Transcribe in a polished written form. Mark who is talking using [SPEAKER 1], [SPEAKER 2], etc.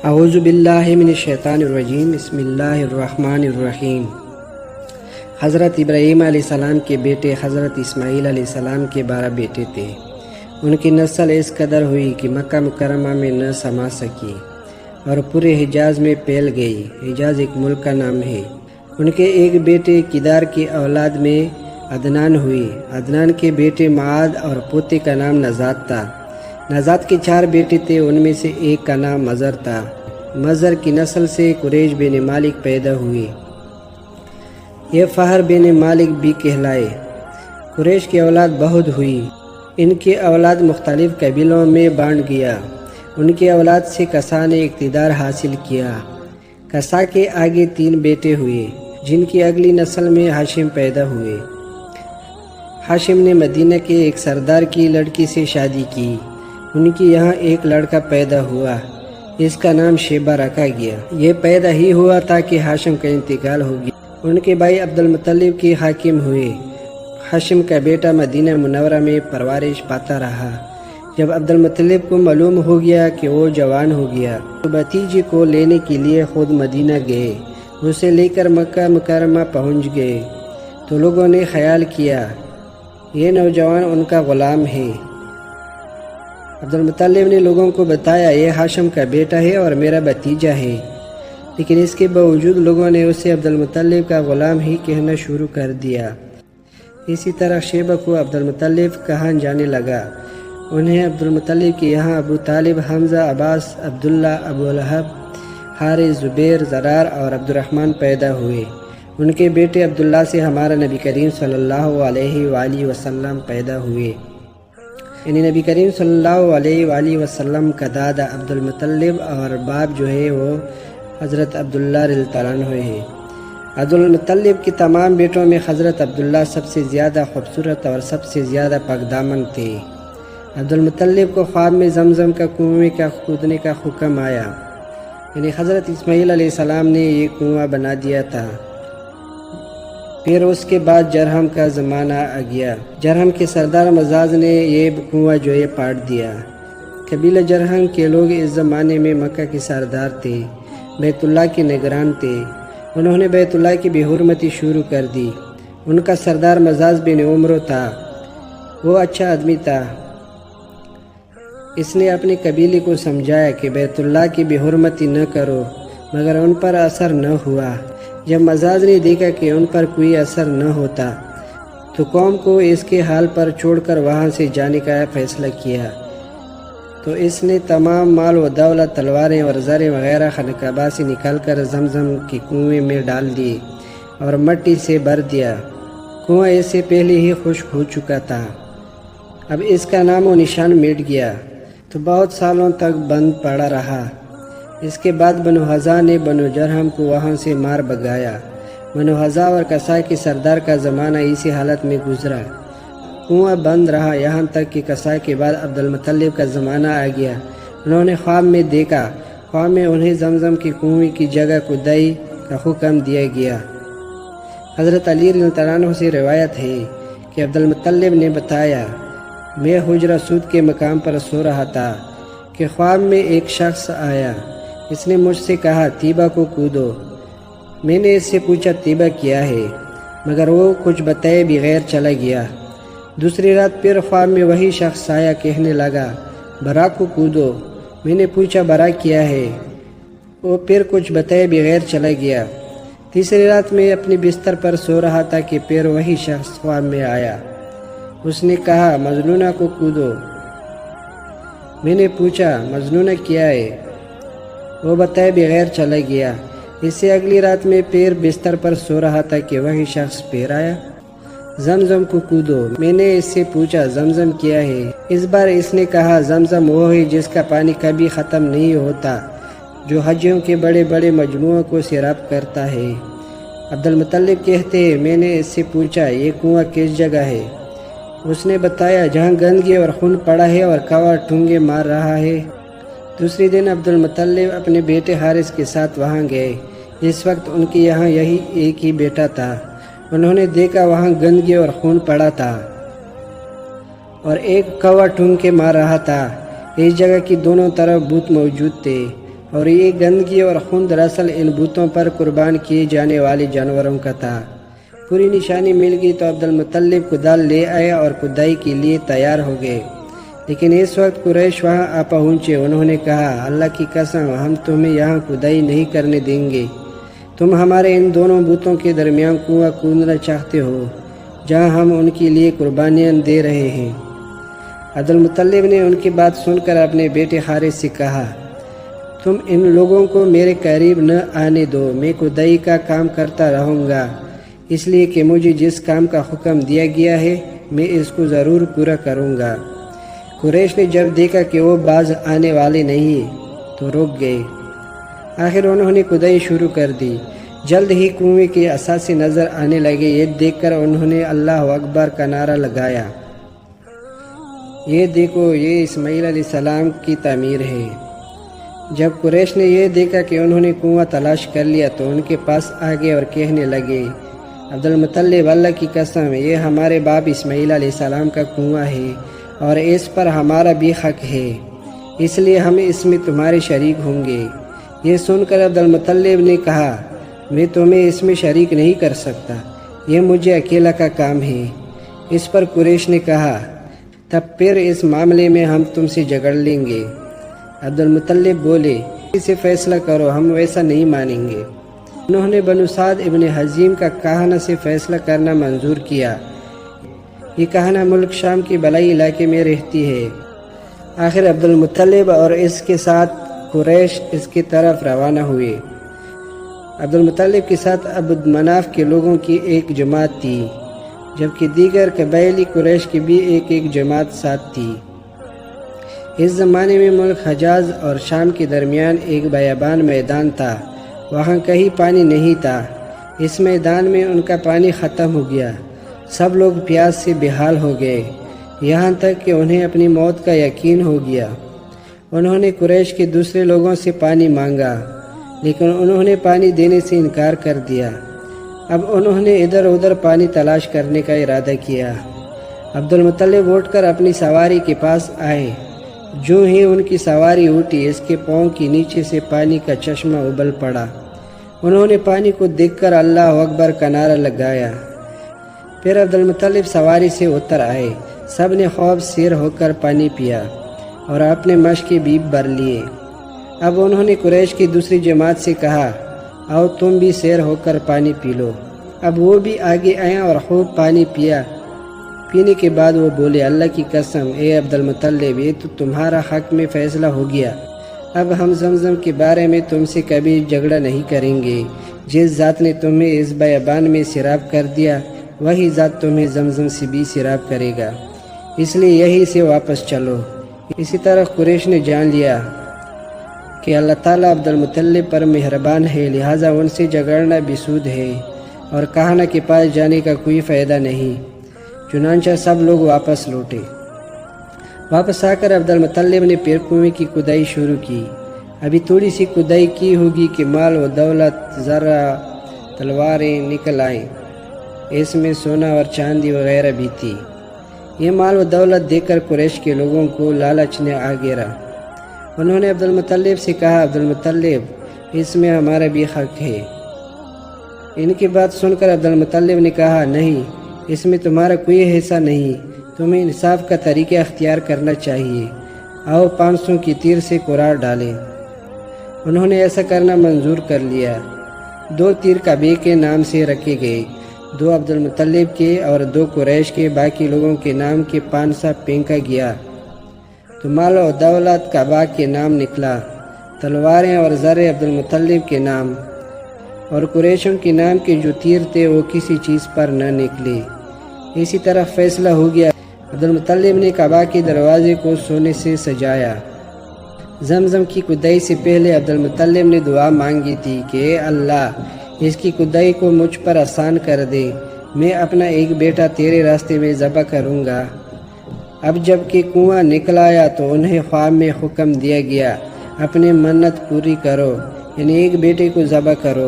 [SPEAKER 1] اعوذ باللہ من الشیطان الرجیم، بسم اللہ الرحمن الرحیم۔ حضرت ابراہیم علیہ السلام کے بیٹے حضرت اسماعیل علیہ السلام کے 12 بیٹے تھے۔ ان کی نسل اس قدر ہوئی کہ مکہ مکرمہ میں نہ سما سکی اور پورے حجاز میں پھیل گئی۔ حجاز ایک ملک کا نام ہے۔ ان کے ایک بیٹے کدار کی اولاد میں عدنان ہوئی۔ عدنان کے بیٹے معاد اور پوتے کا نام نزاد تھا۔ نزاد کے 4 بیٹے تھے، ان میں سے ایک کا نام مزر تھا۔ مزر کی نسل سے قریش بن مالک پیدا ہوئی۔ یہ فہر بن مالک بھی کہلائے۔ قریش کی اولاد بہت ہوئی۔ ان کی اولاد مختلف قبیلوں میں بانٹ گیا۔ ان کی اولاد سے کسا نے اقتدار حاصل کیا۔ کسا کے آگے 3 بیٹے ہوئے، جن کی اگلی نسل میں ہاشم پیدا ہوئے۔ ہاشم نے مدینہ کے ایک سردار کی لڑکی سے شادی کی۔ ان کی یہاں ایک لڑکا پیدا ہوا، اس کا نام شیبہ رکھا گیا۔ یہ پیدا ہی ہوا تھا کہ ہاشم کا انتقال ہو گیا۔ ان کے بھائی عبد المطلب کے حاکم ہوئے۔ ہاشم کا بیٹا مدینہ منورہ میں پرورش پاتا رہا۔ جب عبد المطلب کو معلوم ہو گیا کہ وہ جوان ہو گیا تو بھتیجے کو لینے کے لیے خود مدینہ گئے۔ اسے لے کر مکہ مکرمہ پہنچ گئے تو لوگوں نے خیال کیا یہ نوجوان ان کا غلام ہے۔ عبد المطلب نے لوگوں کو بتایا یہ ہاشم کا بیٹا ہے اور میرا بھتیجا ہے، لیکن اس کے باوجود لوگوں نے اسے عبد المطلب کا غلام ہی کہنا شروع کر دیا۔ اسی طرح شیبہ کو عبد المطلب کہا جانے لگا۔ انہیں عبد المطلب کے یہاں ابو طالب، حمزہ، عباس، عبداللہ، ابو لہب، حارث، زبیر، زرار اور عبد الرحمن پیدا ہوئے۔ ان کے بیٹے عبداللہ سے ہمارا نبی کریم صلی اللہ علیہ وآلہ وسلم پیدا ہوئے۔ یعنی نبی کریم صلی اللہ علیہ وآلہ وسلم کا دادا عبد المطلب اور باپ جو ہے وہ حضرت عبداللہ رضی اللہ عنہ ہے۔ عبد المطلب کے تمام بیٹوں میں حضرت عبداللہ سب سے زیادہ خوبصورت اور سب سے زیادہ پاک دامن تھے۔ عبد المطلب کو خواب میں زمزم کا کنویں کا کودنے کا حکم آیا، یعنی حضرت اسماعیل علیہ السلام نے یہ کنواں بنا دیا تھا۔ پھر اس کے بعد جرہم کا زمانہ آ گیا۔ جرہم کے سردار مزاج نے یہ کنواں جو ہے پاٹ دیا۔ قبیلہ جرہم کے لوگ اس زمانے میں مکہ کے سردار تھے، بیت اللہ کے نگران تھے۔ انہوں نے بیت اللہ کی بے حرمتی شروع کر دی۔ ان کا سردار مزاج بن عمرو تھا، وہ اچھا آدمی تھا۔ اس نے اپنے قبیلے کو سمجھایا کہ بیت اللہ کی بے حرمتی نہ کرو، مگر ان پر اثر نہ ہوا۔ جب مزاج نے دیکھا کہ ان پر کوئی اثر نہ ہوتا تو قوم کو اس کے حال پر چھوڑ کر وہاں سے جانے کا فیصلہ کیا۔ تو اس نے تمام مال و دولت، تلواریں اور زریں وغیرہ خانقاہ سے نکال کر زمزم کے کنویں میں ڈال دیے اور مٹی سے بھر دیا۔ کنواں اس سے پہلے ہی خشک ہو چکا تھا، اب اس کا نام و نشان مٹ گیا تو بہت سالوں تک بند پڑا رہا۔ اس کے بعد بنو حذا نے بنو جرہم کو وہاں سے مار بھگایا۔ بنو حذا اور کسا کے سردار کا زمانہ اسی حالت میں گزرا۔ کنواں بند رہا یہاں تک کہ کسا کے بعد عبد المطلب کا زمانہ آ گیا۔ انہوں نے خواب میں دیکھا، خواب میں انہیں زمزم کے کنویں کی جگہ کھدائی کا حکم دیا گیا۔ حضرت علی رضی اللہ عنہ سے روایت ہے کہ عبد المطلب نے بتایا میں حجرہ سود کے مقام پر سو رہا تھا کہ خواب میں ایک شخص آیا۔ اس نے مجھ سے کہا طیبہ کو کودو۔ میں نے اس سے پوچھا طیبہ کیا ہے، مگر وہ کچھ بتائے بغیر چلا گیا۔ دوسری رات پھر خواب میں وہی شخص آیا، کہنے لگا برا کو کودو۔ میں نے پوچھا برا کیا ہے، وہ پھر کچھ بتائے بغیر چلا گیا۔ تیسری رات میں اپنے بستر پر سو رہا تھا کہ پھر وہی شخص خواب میں آیا۔ اس نے کہا مجنونہ کو کودو۔ میں نے پوچھا مجنونہ کیا ہے، وہ بتائے بغیر چلا گیا۔ اس سے اگلی رات میں پھر بستر پر سو رہا تھا کہ وہی شخص پھر آیا، زمزم کو کودو۔ میں نے اس سے پوچھا زمزم کیا ہے، اس بار اس نے کہا زمزم وہ ہے جس کا پانی کبھی ختم نہیں ہوتا، جو حجیوں کے بڑے بڑے مجموعوں کو سیراب کرتا ہے۔ عبد المطلب کہتے ہیں میں نے اس سے پوچھا یہ کنواں کس جگہ ہے، اس نے بتایا جہاں گندگی اور خون پڑا ہے اور کوا ٹھونگے مار رہا ہے۔ دوسری دن عبد المطلب اپنے بیٹے حارث کے ساتھ وہاں گئے۔ اس وقت ان کے یہاں یہی ایک ہی بیٹا تھا۔ انہوں نے دیکھا وہاں گندگی اور خون پڑا تھا اور ایک کوا ٹھونگ کے مار رہا تھا۔ اس جگہ کی دونوں طرف بت موجود تھے اور یہ گندگی اور خون دراصل ان بتوں پر قربان کیے جانے والے جانوروں کا تھا۔ پوری نشانی مل گئی تو عبد المطلب کدال لے آئے اور کدائی کے لیے تیار ہو گئے، لیکن اس وقت قریش وہاں آ پہنچے۔ انہوں نے کہا، اللہ کی قسم، ہم تمہیں یہاں کدائی نہیں کرنے دیں گے۔ تم ہمارے ان دونوں بتوں کے درمیان کنواں کھودنا چاہتے ہو جہاں ہم ان کے لیے قربانیاں دے رہے ہیں۔ عبد المطلب نے ان کی بات سن کر اپنے بیٹے حارث سے کہا، تم ان لوگوں کو میرے قریب نہ آنے دو، میں کدائی کا کام کرتا رہوں گا، اس لیے کہ مجھے جس کام کا حکم دیا گیا ہے میں اس کو ضرور پورا کروں گا۔ قریش نے جب دیکھا کہ وہ باز آنے والے نہیں تو رک گئے۔ آخر انہوں نے کدائی شروع کر دی۔ جلد ہی کنویں کے اثاثے نظر آنے لگے۔ یہ دیکھ کر انہوں نے اللہ اکبر کا نعرہ لگایا، یہ دیکھو، یہ اسماعیل علیہ السلام کی تعمیر ہے۔ جب قریش نے یہ دیکھا کہ انہوں نے کنواں تلاش کر لیا تو ان کے پاس آگے اور کہنے لگے، عبد المطلب، اللہ کی قسم، یہ ہمارے باپ اسماعیل علیہ السلام کا کنواں ہے اور اس پر ہمارا بھی حق ہے، اس لیے ہم اس میں تمہارے شریک ہوں گے۔ یہ سن کر عبد المطلب نے کہا، میں تمہیں اس میں شریک نہیں کر سکتا، یہ مجھے اکیلا کا کام ہے۔ اس پر قریش نے کہا، تب پھر اس معاملے میں ہم تم سے جھگڑ لیں گے۔ عبد المطلب بولے، اسے فیصلہ کرو، ہم ویسا نہیں مانیں گے۔ انہوں نے بنو سعد ابن حزیم کا کہانہ سے فیصلہ کرنا منظور کیا۔ یہ کہانہ ملک شام کے بلائی علاقے میں رہتی ہے۔ آخر عبد المطلب اور اس کے ساتھ قریش اس کی طرف روانہ ہوئے۔ عبد المطلب کے ساتھ عبد مناف کے لوگوں کی ایک جماعت تھی، جبکہ دیگر قبائلی قریش کی بھی ایک جماعت ساتھ تھی۔ اس زمانے میں ملک حجاز اور شام کے درمیان ایک بیابان میدان تھا، وہاں کہیں پانی نہیں تھا۔ اس میدان میں ان کا پانی ختم ہو گیا، سب لوگ پیاس سے بے حال ہو گئے، یہاں تک کہ انہیں اپنی موت کا یقین ہو گیا۔ انہوں نے قریش کے دوسرے لوگوں سے پانی مانگا، لیکن انہوں نے پانی دینے سے انکار کر دیا۔ اب انہوں نے ادھر ادھر پانی تلاش کرنے کا ارادہ کیا۔ عبد المطلب اٹھ کر اپنی سواری کے پاس آئے۔ جو ہی ان کی سواری اٹھی، اس کے پاؤں کے نیچے سے پانی کا چشمہ ابل پڑا۔ انہوں نے پانی کو دیکھ کر اللہ اکبر کا نعرہ لگایا۔ پھر عبد المطلب سواری سے اتر آئے۔ سب نے خواب سیر ہو کر پانی پیا اور اپنے مشق بیب بھر لیے۔ اب انہوں نے قریش کی دوسری جماعت سے کہا، آؤ تم بھی سیر ہو کر پانی پی لو۔ اب وہ بھی آگے آئے اور خوب پانی پیا۔ پینے کے بعد وہ بولے، اللہ کی قسم، اے عبد المطلب، یہ تو تمہارا حق میں فیصلہ ہو گیا۔ اب ہم زمزم کے بارے میں تم سے کبھی جھگڑا نہیں کریں گے۔ جس ذات نے تمہیں اس بیابان میں سیراب کر دیا، وہی ذات تمہیں زمزم سے بھی سیراب کرے گا، اس لیے یہی سے واپس چلو۔ اسی طرح قریش نے جان لیا کہ اللہ تعالیٰ عبد المطلب پر مہربان ہے، لہٰذا ان سے جھگڑنا بسود ہے اور کہانہ کے پاس جانے کا کوئی فائدہ نہیں۔ چنانچہ سب لوگ واپس لوٹے۔ واپس آ کر عبد المطلب نے پھر کنویں کی کھدائی شروع کی۔ ابھی تھوڑی سی کھدائی کی ہوگی کہ مال و دولت، زرہ، تلواریں نکل آئیں۔ اس میں سونا اور چاندی وغیرہ بھی تھی۔ یہ مال و دولت دیکھ کر قریش کے لوگوں کو لالچ نے آ گھیرا۔ انہوں نے عبد المطلب سے کہا، عبد المطلب، اس میں ہمارا بھی حق ہے۔ ان کی بات سن کر عبد المطلب نے کہا، نہیں، اس میں تمہارا کوئی حصہ نہیں، تمہیں انصاف کا طریقہ اختیار کرنا چاہیے۔ آؤ 500 کی تیر سے قرار ڈالیں۔ انہوں نے ایسا کرنا منظور کر لیا۔ 2 تیر کعبے کے نام سے رکھے گئے، 2 عبد المطلب کے اور 2 قریش کے، باقی لوگوں کے نام کے 500 پھینکا گیا تو مال و دولت کعبہ کے نام نکلا، تلواریں اور زرے عبد المطلب کے نام، اور قریشوں کے نام کے جو تیر تھے وہ کسی چیز پر نہ نکلے۔ اسی طرح فیصلہ ہو گیا۔ عبد المطلب نے کعبہ کے دروازے کو سونے سے سجایا۔ زمزم کی کھدائی سے پہلے عبد المطلب نے دعا مانگی تھی کہ اے اللہ، اس کی کھدائی کو مجھ پر آسان کر دے، میں اپنا ایک بیٹا تیرے راستے میں ذبح کروں گا۔ اب جب کہ کنواں نکل آیا تو انہیں خواب میں حکم دیا گیا، اپنی منت پوری کرو، یعنی ایک بیٹے کو ذبح کرو۔